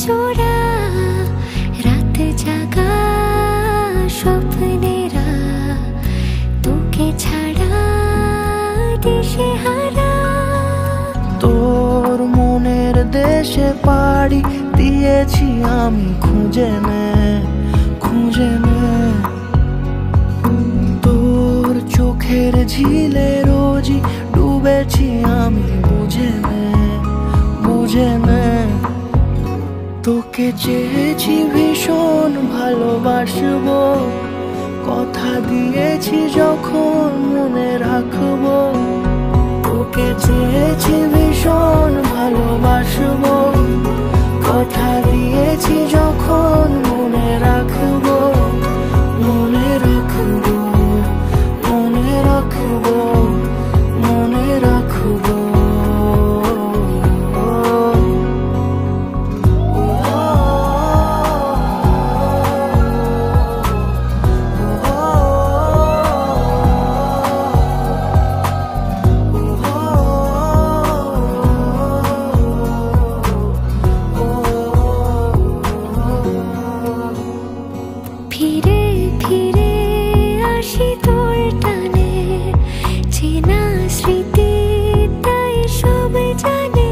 চোরা রাত জাগা স্বপ্নেরা তোকে ছাড়া দিশেহারা। তোর মনের দেশে পাড়ি দিয়েছি আমি খুঁজে নে খুঁজে নে। তোর চোখের ঝিলে রোজই ডুবেছি আমি বুঝে নে বুঝে নে। তোকে চেয়েছি ভীষণ ভালোবাসবো, কথা দিয়েছি যখন মনে রাখবো। তোকে চেয়েছি ভীষণ ভালোবাসবো, কথা দিয়েছি যখন মনে রাখবো। মনে রাখবো মনে রাখবো মনে রাখবো। ফিরে ফিরে আসি তোর টানে, চেনা স্মৃতি তাই সব জানে।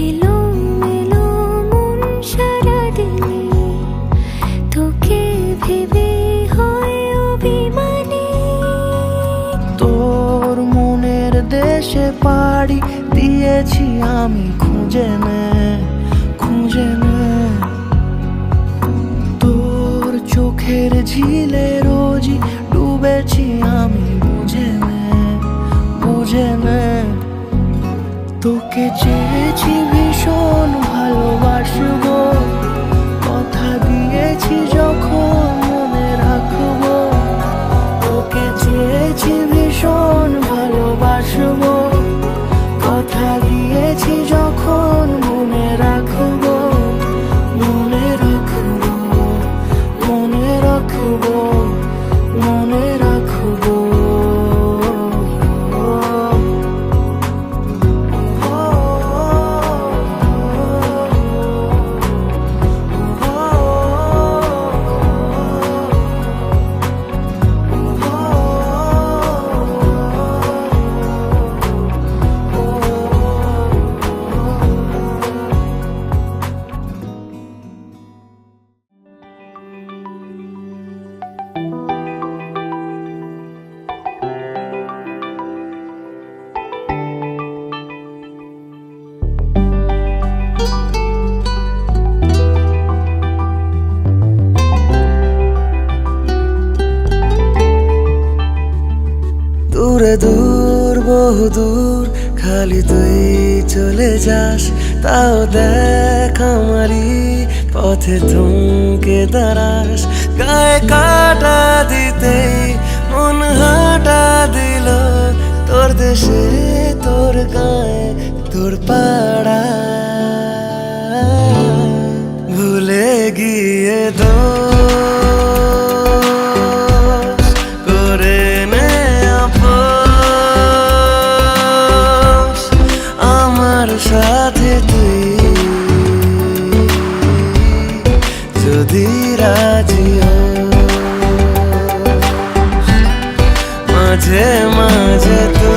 এলো মেলো মন সারাদিনে, তোকে ভেবে হয় অভিমানী। তোর মনের দেশে পাড়ি দিয়েছি আমি খুঁজে নে খুঁজে নে। তোর চোখের ঝিলে রোজই ডুবেছি আমি বুঝে নে বুঝে নে। তোকে চেয়েছি ভীষণ ভালোবাসবো, কথা দিয়েছি যখন মনে রাখবো। তোকে চেয়েছি ভীষণ ভালোবাসবো, কথা দিয়েছি যখন মনে রাখবো। মনে রাখবো মনে রাখবো মনে রাখবো। দূরে দূর বহু দূর খালি তুই চলে যাস, তাও দেখ আমারই পথে থমকে দাঁড়াস। গায়ে কাটা দিতেই মন হাঁটা দিল, তোর দেশে তোর গায়ে তোর পাড়া। ভুলে গিয়ে দোষ করে নে আপোষ আমার সাথে তুই যদি রাজি হোস। মাঝে মাঝে তো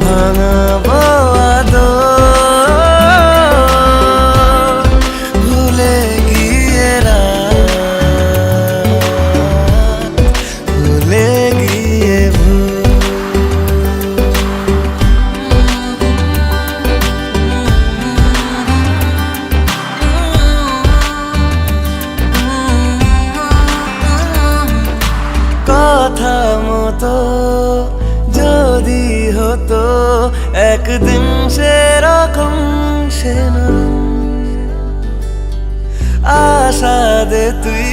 ভাঙাবো আদর, ভুলে গিয়ে রাত, ভুলে গিয়ে ভুল। কথা মতো যদি হতো একদিন সেরকম সে আশা দে তুই,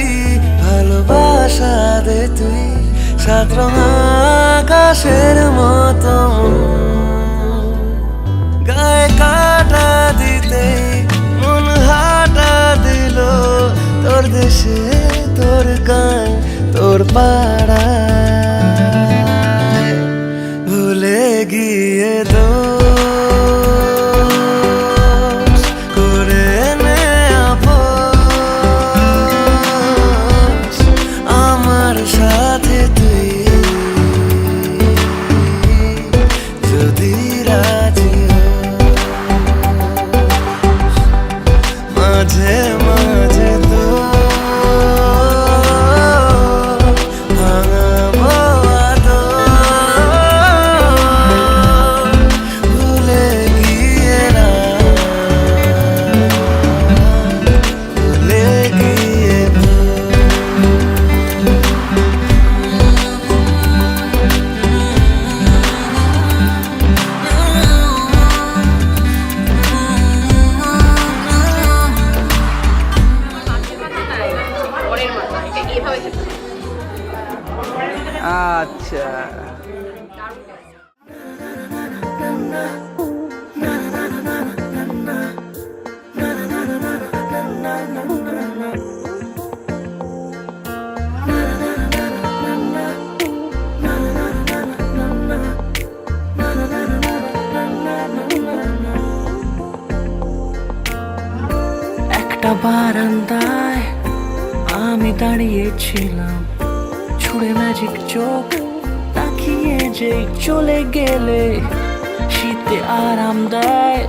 ভালোবাসা দে তুই, সাত রঙ আকাশের মতো। গায়ে কাটা দিতে মন হাঁটা দিল, তোর দেশে তোর গান তোর পাড়া। ভুলে গিয়ে দোষ বারান্দায় আমি দাঁড়িয়েছিলাম, ছুড়ে ম্যাজিক চোখ তাকিয়ে যেই চলে গেলে, শীতে আরাম দেয়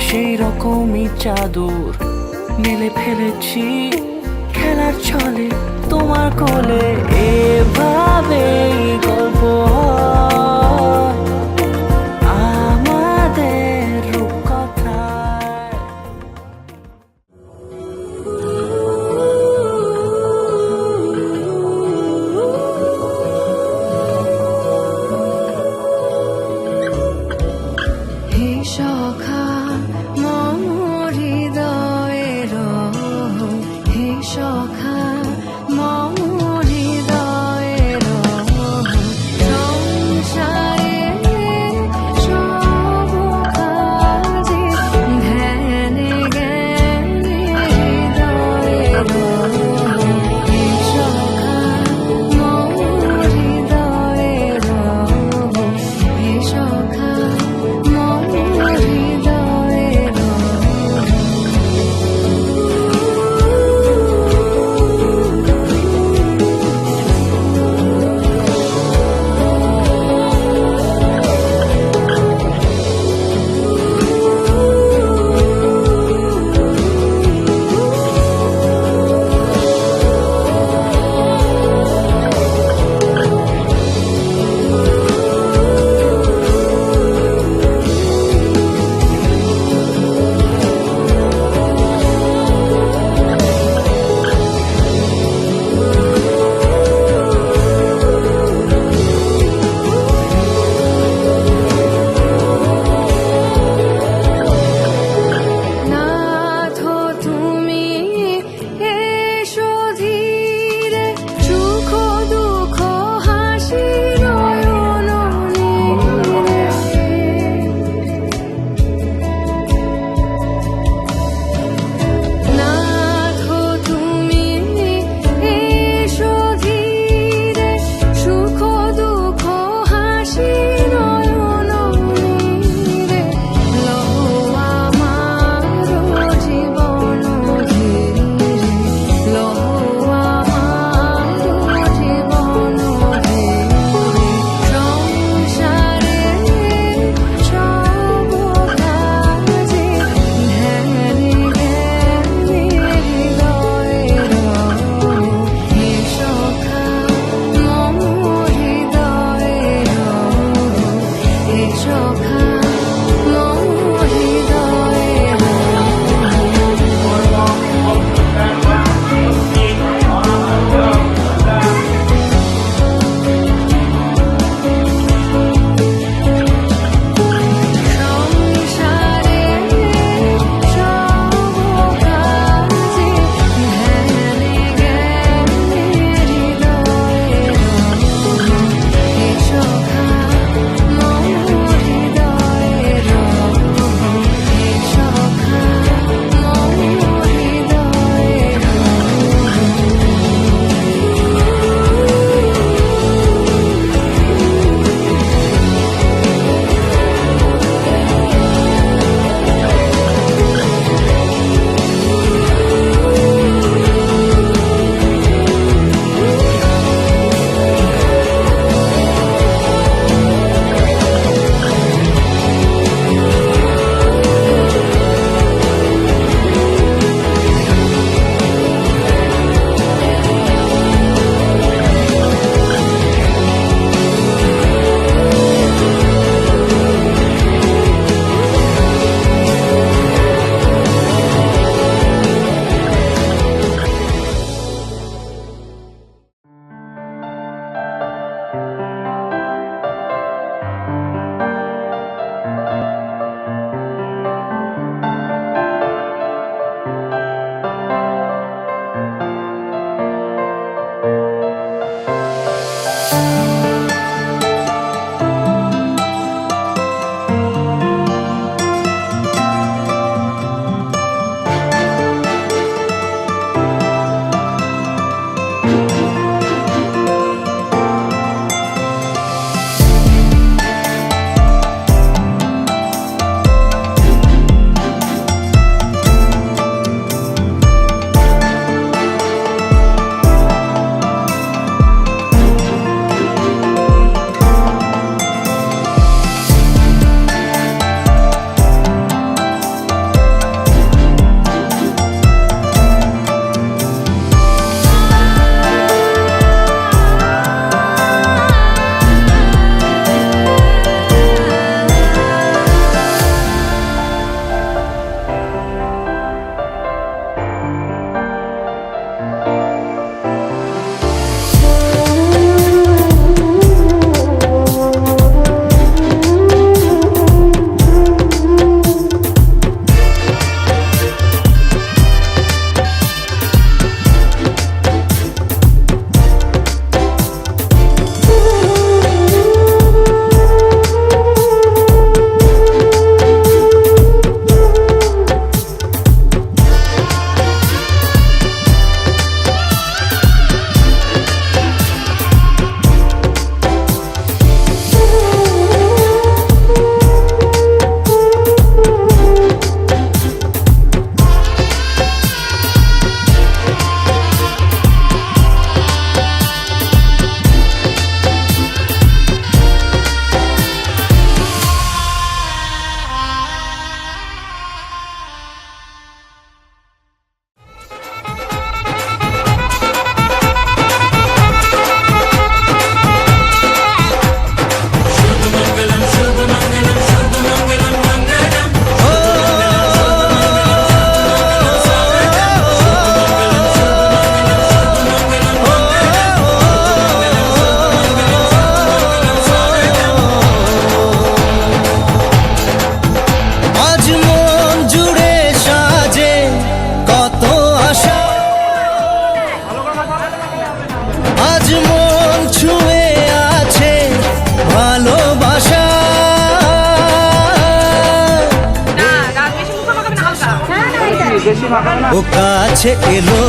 সেই রকমই চাদর মেলে ফেলেছি খেলার ছলে তোমার কোলে। এভাবে গল্প হয় আমাদের রূপকথায়। হে সখা মম হৃদয়ের, হে সখা মম হৃদয়ের, সংসারের ও কাছে এলো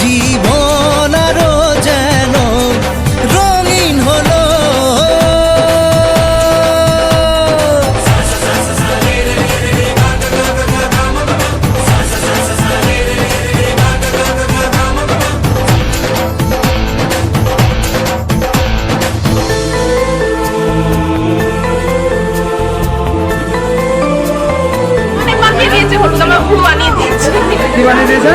জীবন আরো যেন রঙিন হলো। কি বানিয়ে দিয়েছে?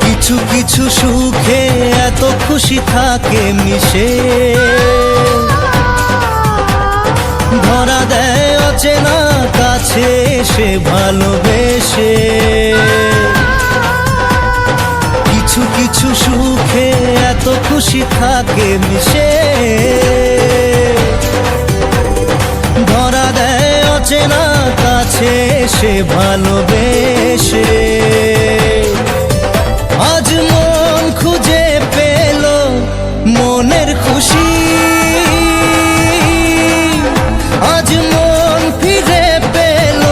কিছু কিছু সুখে এত খুশি থাকে মিশে, ধরা দেয় অচেনা কাছে এসে ভালোবেসে। কিছু কিছু সুখে এত খুশি থাকে মিশে, ধরা দেয় অচেনা কাছে এসে ভালোবেসে। আজ মন খুঁজে পেল মনের খুশি, আজ মন ফিরে পেল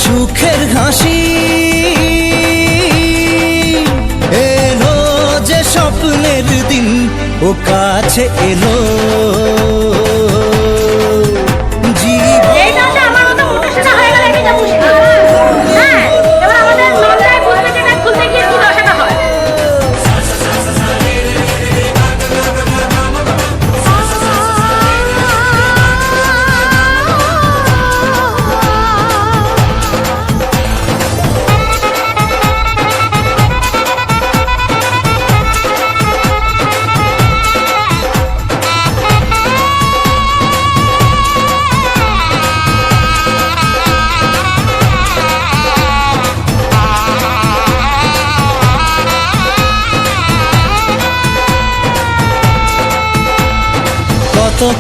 সুখের হাসি। এলো যে স্বপ্নের দিন ও কাছে এলো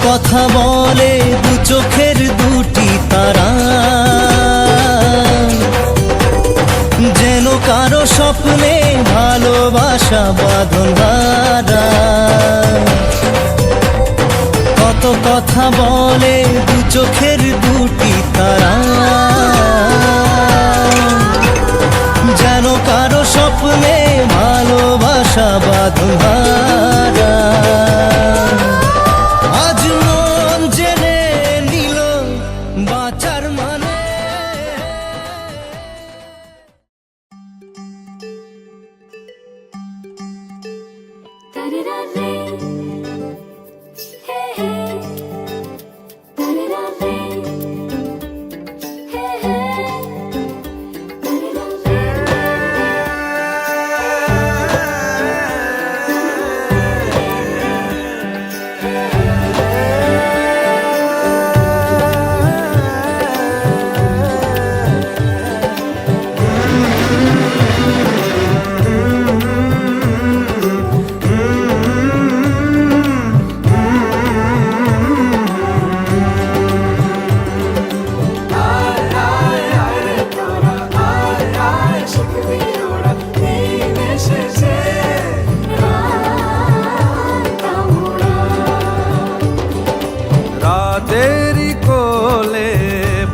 কথা বলে দু চোখের দুটি তারা, যেন কারো স্বপ্নে ভালোবাসা বাঁধন হারা। কত কথা বলে দু চোখের দুটি তারা, যেন কারো স্বপ্নে ভালোবাসা বাঁধন হারা। আজ মন জেনে নিল বাঁচার মানে।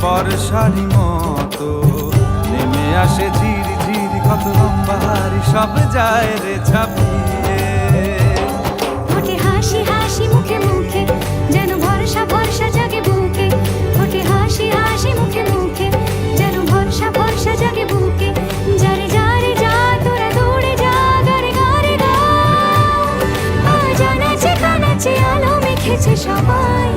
বর্ষারি মতো নেমে আসে ঝিরি ঝিরি, কত লম্বা হারি সব যায় রে ছাপিয়ে। ওঠে হাসি হাসি মুখে মুখে, যেন ভরসা ভরসা জাগে বুকে। ওঠে হাসি হাসি মুখে মুখে, যেন ভরসা ভরসা জাগে বুকে। যারে যারে যা তোরা দৌড়ে যা, গারে গারে গা। আজ নাচে কানাচে আলো মেখেছে সবাই।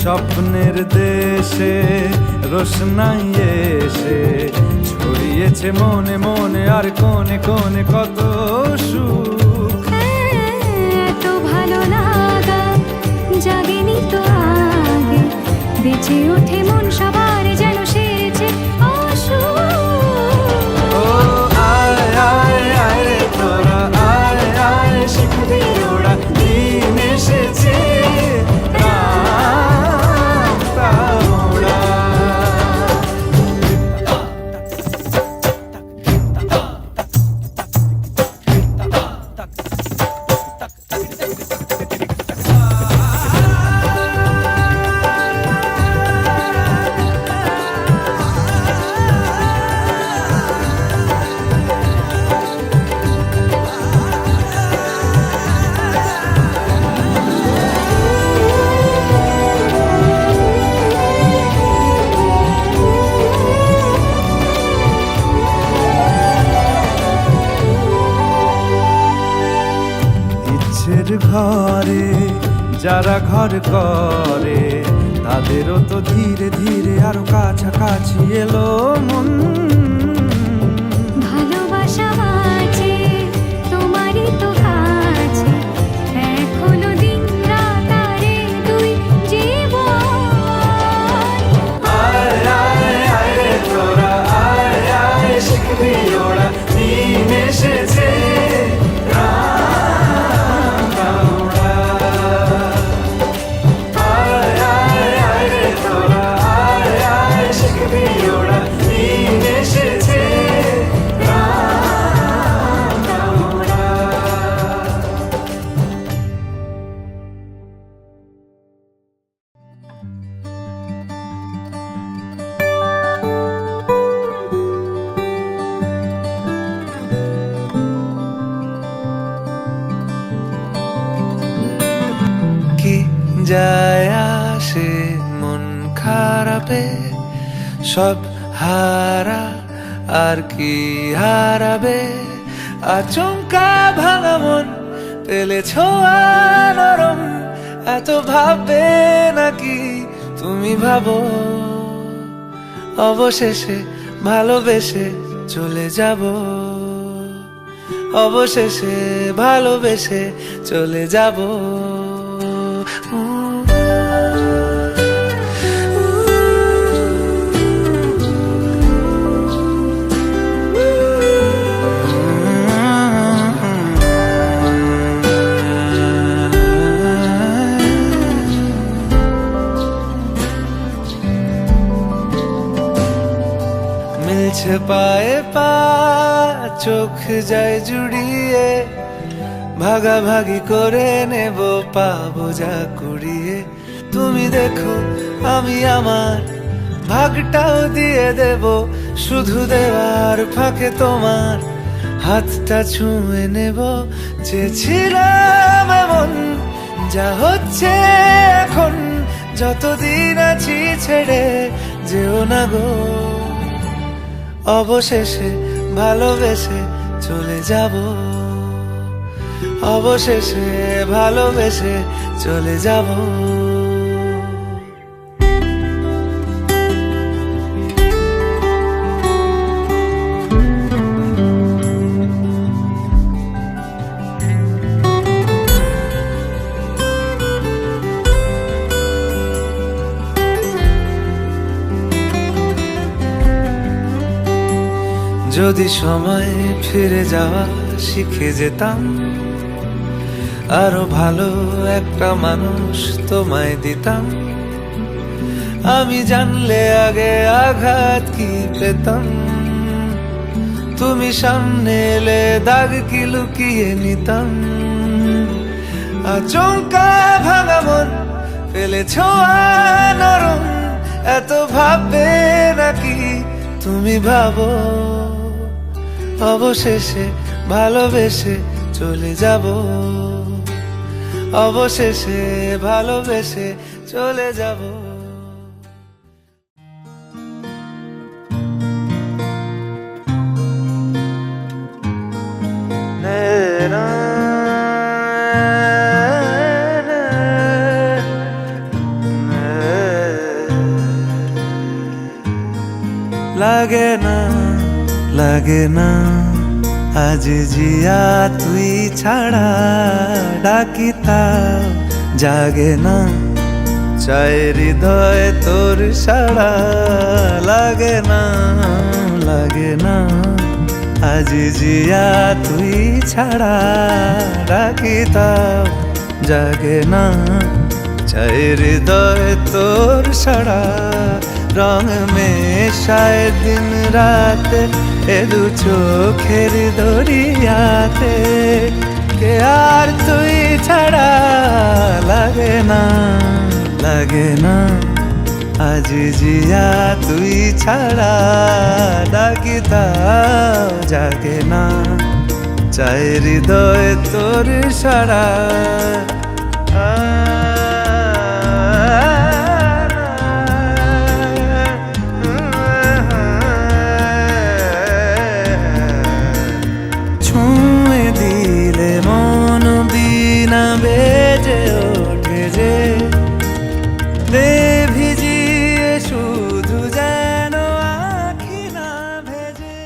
স্বপ্নের দেশে রোশনাই এসে ছড়িয়েছে মনে মনে আর কোণে কোণে কত সুখ। এত ভালো লাগা জাগেনি তো আগে, বেঁচে ওঠে মন সবার যেন সেরেছে অসুখ। ও আয় আয় আয় রে তোরা আয় আয় শিখবি ওরা দিন এসেছে রাস্তা মোড়া। ইচ্ছের ঘরে যারা ঘর করে তাদেরও তো ধীরে ধীরে আরো কাছাকাছি এলো মন। ভালোবাসা বাঁচে তোমারই তো কাছে, এক হলো দিন রাত আরে দুই জীবন। আয় আয় আয় রে তোরা আয় আয় শিখবি ওরা দিন এসেছে রাস্তা মোড়া। আয় আয় আয় রে তোরা আয় আয় শিখবি ওরা দিন এসেছে রাস্তা মোড়া। কি যায় আসে মন খারাপে, সব হারা আর কি হারাবে। আচমকা ভাঙা মন পেলে ছোঁয়া নরম, এত ভাববে নাকি তুমি ভাবো। অবশেষে ভালোবেসে চলে যাব, অবশেষে ভালোবেসে চলে যাব। মিলছে পায়ে পা, চোখ যায় জুড়িয়ে, ভাগাভাগি করে নেব পাবো যা কুড়িয়ে। তুমি দেখো আমি আমার ভাগটাও দিয়ে দেব, শুধু দেওয়ার ফাঁকে তোমার হাতটা ছুঁয়ে নেব। চেয়েছিলাম এমন যা হচ্ছে এখন, যতদিন আছি ছেড়ে যেও না গো। অবশেষে ভালোবেসে চলে যাব, অবশেষে ভালোবেসে চলে যাব। যদি সময় ফিরে যাওয়া শিখে যেতাম, আরো ভালো একটা মানুষ তোমায় দিতাম। আমি জানলে আগে আঘাত কি পেতাম, তুমি সামনে এলে দাগ কি লুকিয়ে নিতাম। আচমকা ভাঙা মন পেলে ছোঁয়া নরম, এত ভাববে নাকি তুমি ভাবো। অবশেষে ভালোবেসে চলে যাব, অবশেষে ভালোবেসে চলে যাব। লাগে না লাগে না আজ জিয়া তুই ছাড়া ডাকি তাও জাগে না চাই হৃদয় তোর সাড়া লাগে না আজ জিয়া তুই ছাড়া ডাকি তাও জাগে না চাই হৃদয় তোর সাড়া রং মেশায় দিন রাত এ দু চোখের দরিয়াতে কে আর তুই ছাড়া লাগে না আজ জিয়া তুই ছাড়া ডাকি তাও জাগে না চাই হৃদয় তোর সাড়া ছুঁয়ে দিলে মন বিনা বেজে ওঠে যে দে ভিজিয়ে শুধু যেন আখি না ভেজে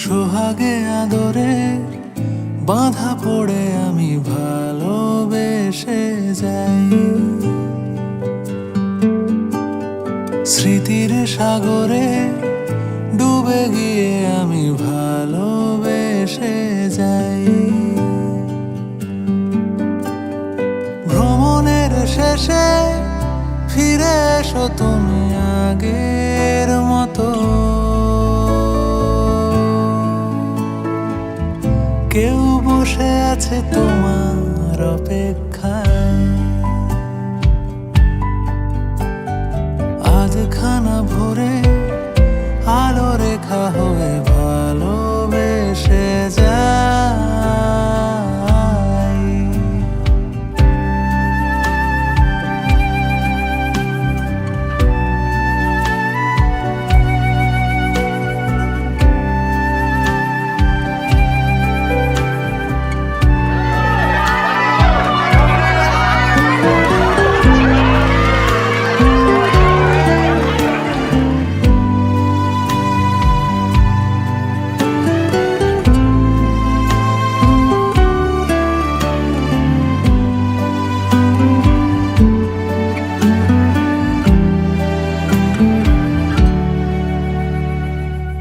সোহাগে আদরে বাঁধা পড়ে আমি ভালোবেসে যাই স্মৃতির সাগরে ডুবে গিয়ে আমি ভালোবেসে যাই ভ্রমণের শেষে ফিরে এসো তুমি আগের মতো কেউ বসে আছে তোমার অপেক্ষায় আজ খানা ভরে আলো রেখা হয়ে ভালোবেসে যাই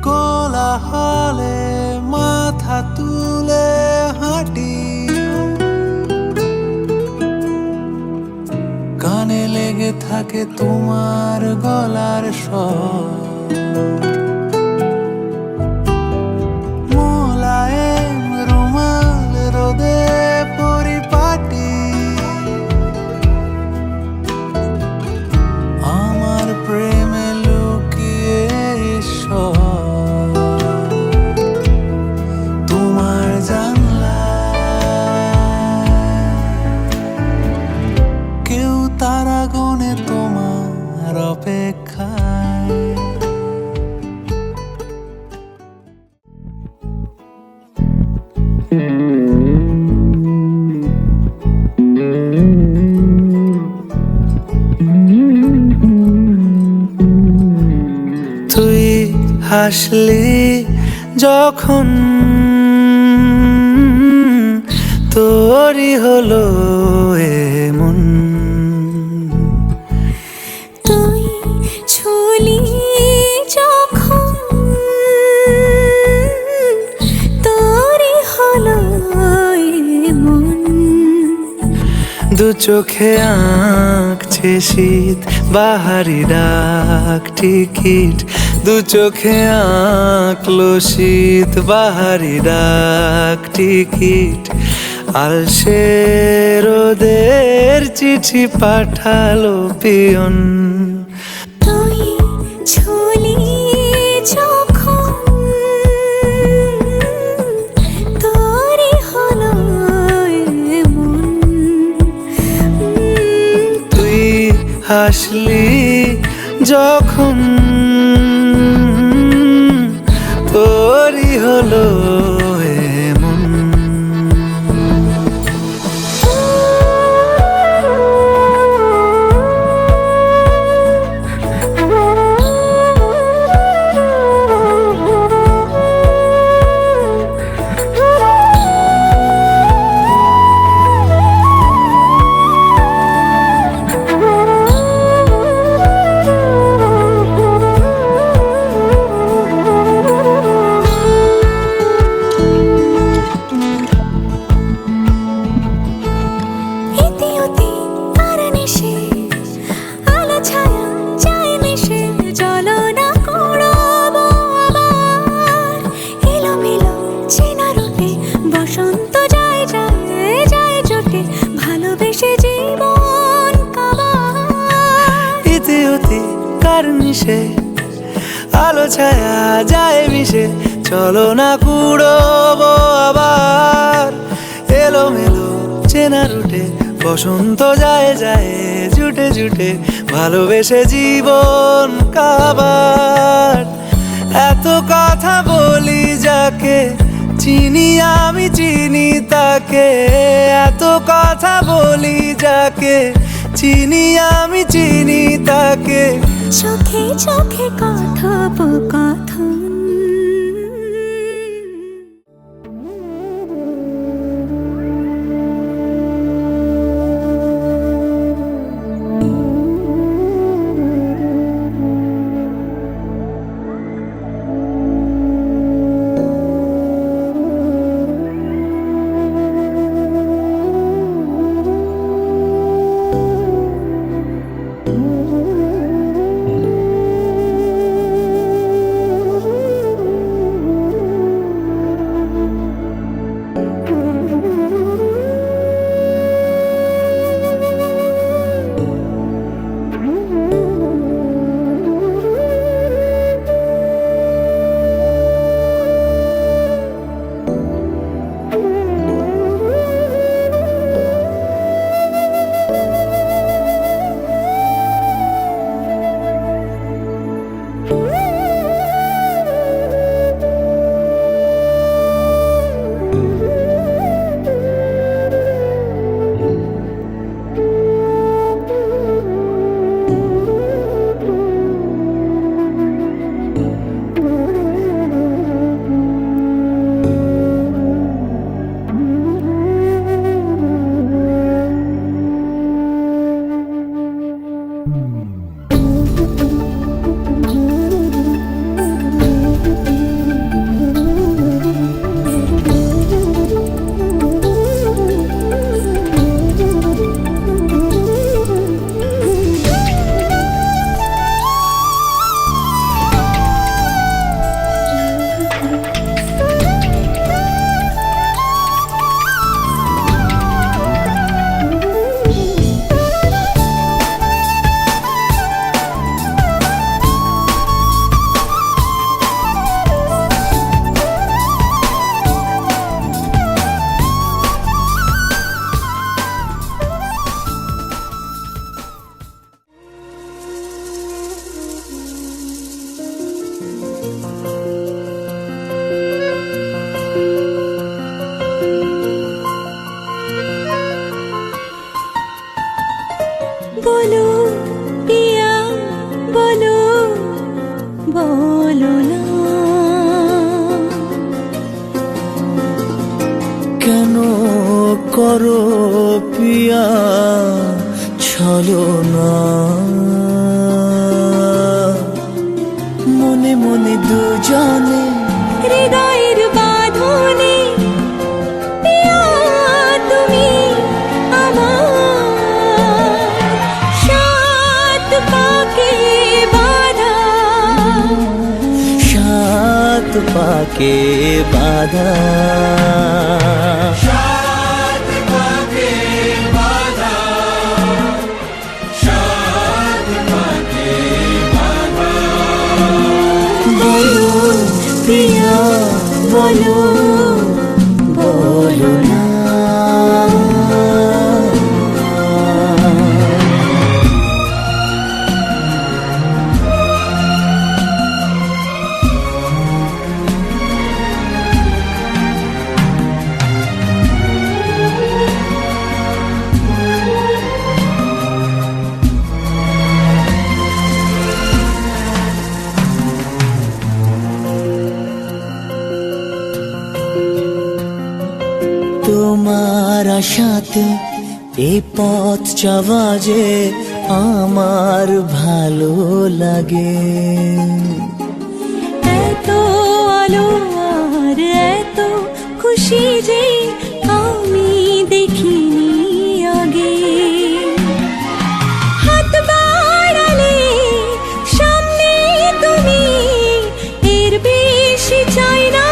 কোলাহলে মাথা তুলে হাঁটি কানে লেগে থাকে তোমার গলার স্বর মোলায়েম রুমাল রোদে পরিপাটি আমার প্রেমে লুকিয়ে ঈশ্বর তোমার জানলায় কেউ তারা গনে তোমার অপেক্ষায় তুই হাসলি যখন তোরই হলো এমন তুই ছুলি যখন তোরই হলো এমন দু চোখে আঁকছে শীত বাহারি ডাক টিকিট দু চোখে আঁকলো শীত বাহারি ডাক টিকিট আলসে রোদের চিঠি পাঠালো পিয়ন। তুই ঝুলি যখন তোরই হলো এমন। তুই হাসলি যখন তোরই হলো এমন। ইতি অতি আর নিশে আলো ছায়া যায় মিশে চলো না কুড়াবো আবার এলোমেলো চেনা রূপে বসন্ত যায় যায় যায় জোটে ভালোবেসে জীবন কাবার। ইতি অতি কার নিশে আলো ছায়া যায় মিশে চলো না কুড়োবো আবার এলোমেলো চেনা রুটে বসন্ত যায় যায় জুটে জুটে ভালোবেসে জীবন কাবার। এত কথা বলি যাকে চিনি আমি চিনি তাকে, এত কথা বলি যাকে চিনি আমি চিনি তাকে। চোখে চোখে কথোপকথন বলো পিয়া বলো বলো না কেন করো পিয়া ছলনা, মনে মনে দুজনে হৃদয়ের বাঁধনে পিয়া তুমি আমার সাত পাকে বাঁধা, সাত পাকে বাঁধা, সাত বলো বলো না। তোমার আশাতে এই পথ চলা যে আমার ভালো লাগে। এত আলো আর এত খুশি যে আমি দেখিনি আগে। হাত বাড়ালে সামনে তুমি, এর বেশি চাই না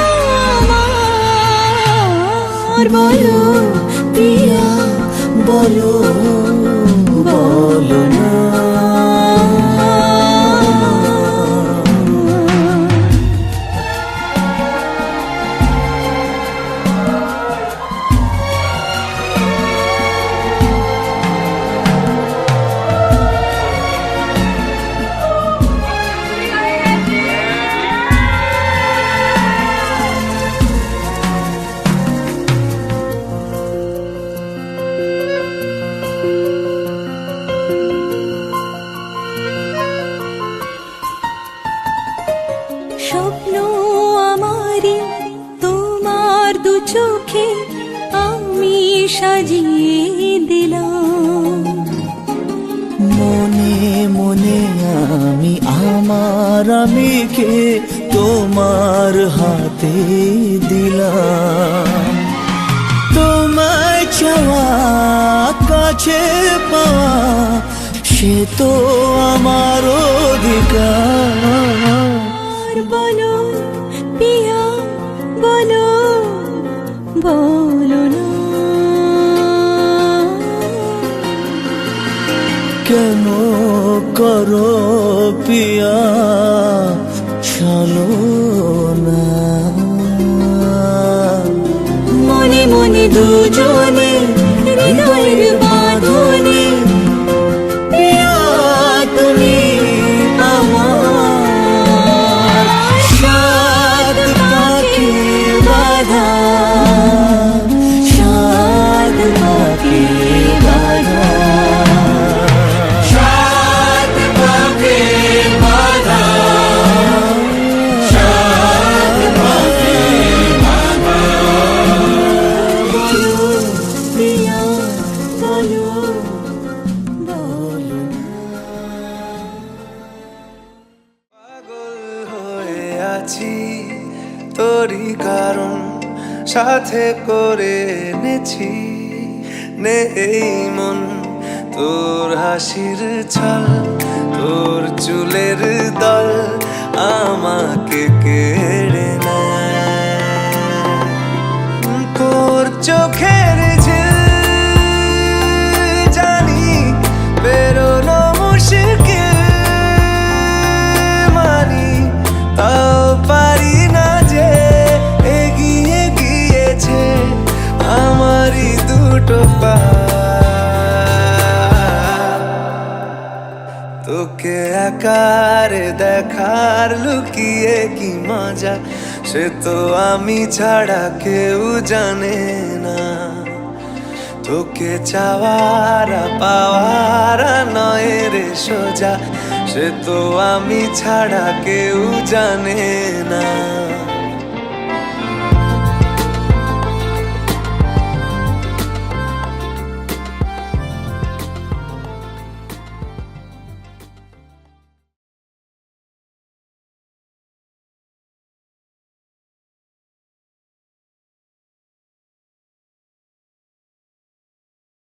আমার। বলো প্রিয়া বলো বলো না। স্বপ্ন আমারই তোমার দু চোখে আমি সাজিয়ে দিলাম। মনে মনে আমি আমার আমিকে তোমার হাতে দিলাম। তোমায় চাওয়া কাছে পাওয়া সে তো আমার অধিকার। বলো পিয়া বলো বলো না। কেন করো পিয়া চলো না। মনে মনে দুজনে হৃদয়ের বাঁধনে পিয়া তুমি আমার সাত পাখি বাঁধা, সাত পাখি বাঁধা, সাত পাখি বাঁধা, সাত পাখি বাঁধা। বলো প্রিয়া বলো বলো পাগল হয়ে আছি তোরই কারণ সাথে করে এনেছি নেই মন। তোর হাসির ছল তোর চুলের দল আমাকে কেড়ে নেয়। তোর চোখের ঝিল জানি বেরোনো মুশকিল, মানি তাও পারি না যে এগিয়ে গিয়েছে আমারই দুটো পা। তোকে আকার দেখার লুকিয়ে কি মজা সে তো আমি ছাড়া কেউ জানে না। তোকে চাওয়ার পাওয়ার নয় রে সোজা সে তো আমি ছাড়া কেউ জানে না।